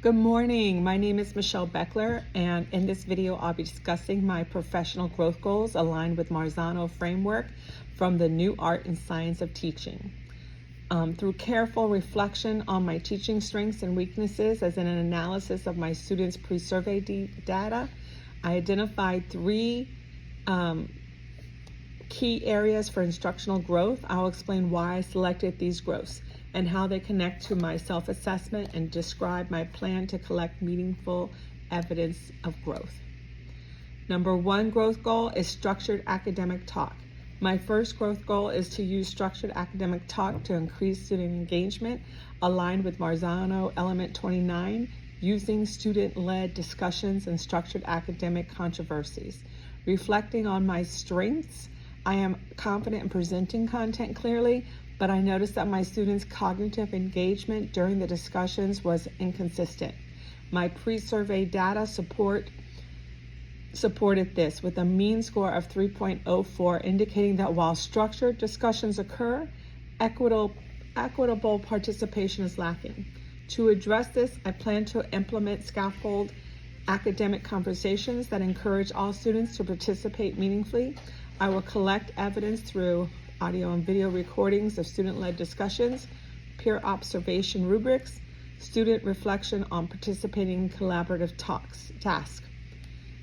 Good morning. My name is Michelle Beckler, and in this video, I'll be discussing my professional growth goals aligned with Marzano framework from the New Art and Science of Teaching. Through careful reflection on my teaching strengths and weaknesses, as in an analysis of my students' pre-survey data, I identified three key areas for instructional growth. I'll explain why I selected these growths and how they connect to my self-assessment and describe my plan to collect meaningful evidence of growth. Number one growth goal is structured academic talk. My first growth goal is to use structured academic talk to increase student engagement, aligned with Marzano Element 29, using student-led discussions and structured academic controversies. Reflecting on my strengths, I am confident in presenting content clearly, but I noticed that my students' cognitive engagement during the discussions was inconsistent. My pre-survey data supported this with a mean score of 3.04, indicating that while structured discussions occur, equitable participation is lacking. To address this, I plan to implement scaffold academic conversations that encourage all students to participate meaningfully. I will collect evidence through audio and video recordings of student-led discussions, peer observation rubrics, student reflection on participating in collaborative tasks.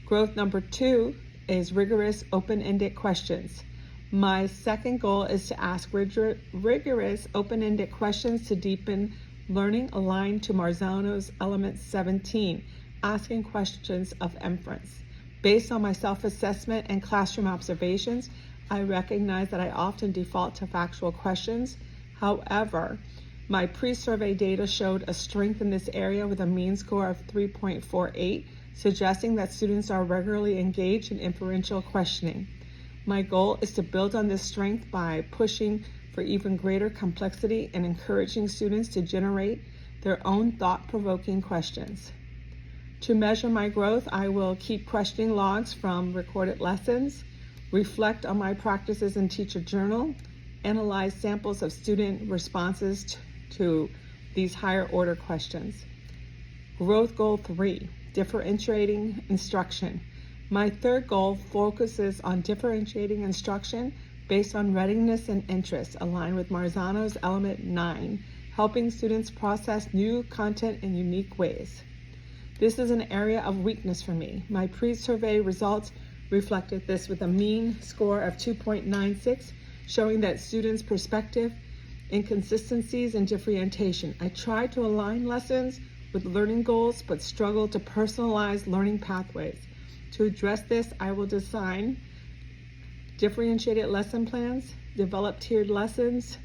Growth number two is rigorous open-ended questions. My second goal is to ask rigorous open-ended questions to deepen learning, aligned to Marzano's Element 17, asking questions of inference. Based on my self-assessment and classroom observations, I recognize that I often default to factual questions. However, my pre-survey data showed a strength in this area with a mean score of 3.48, suggesting that students are regularly engaged in inferential questioning. My goal is to build on this strength by pushing for even greater complexity and encouraging students to generate their own thought-provoking questions. To measure my growth, I will keep questioning logs from recorded lessons, reflect on my practices in teacher journal, analyze samples of student responses to these higher order questions. Growth goal 3, differentiating instruction. My third goal focuses on differentiating instruction based on readiness and interest, aligned with Marzano's Element 9, helping students process new content in unique ways. This is an area of weakness for me. My pre-survey results reflected this with a mean score of 2.96, showing that students' perspective, inconsistencies, and differentiation. I tried to align lessons with learning goals, but struggled to personalize learning pathways. To address this, I will design differentiated lesson plans, develop tiered lessons,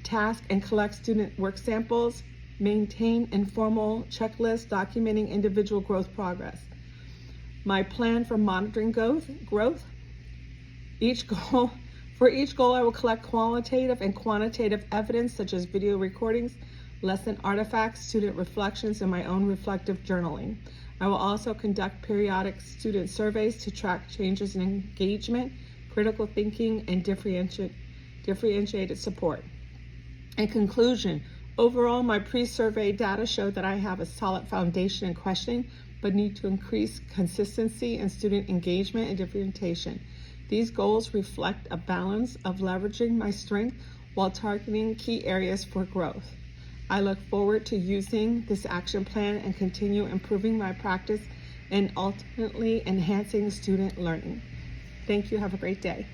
task and collect student work samples, maintain informal checklists documenting individual growth progress. My plan for monitoring growth. For each goal, I will collect qualitative and quantitative evidence such as video recordings, lesson artifacts, student reflections, and my own reflective journaling. I will also conduct periodic student surveys to track changes in engagement, critical thinking, and differentiated support. In conclusion, overall, my pre-survey data show that I have a solid foundation in questioning, but need to increase consistency in student engagement and differentiation. These goals reflect a balance of leveraging my strength while targeting key areas for growth. I look forward to using this action plan and continue improving my practice and ultimately enhancing student learning. Thank you. Have a great day.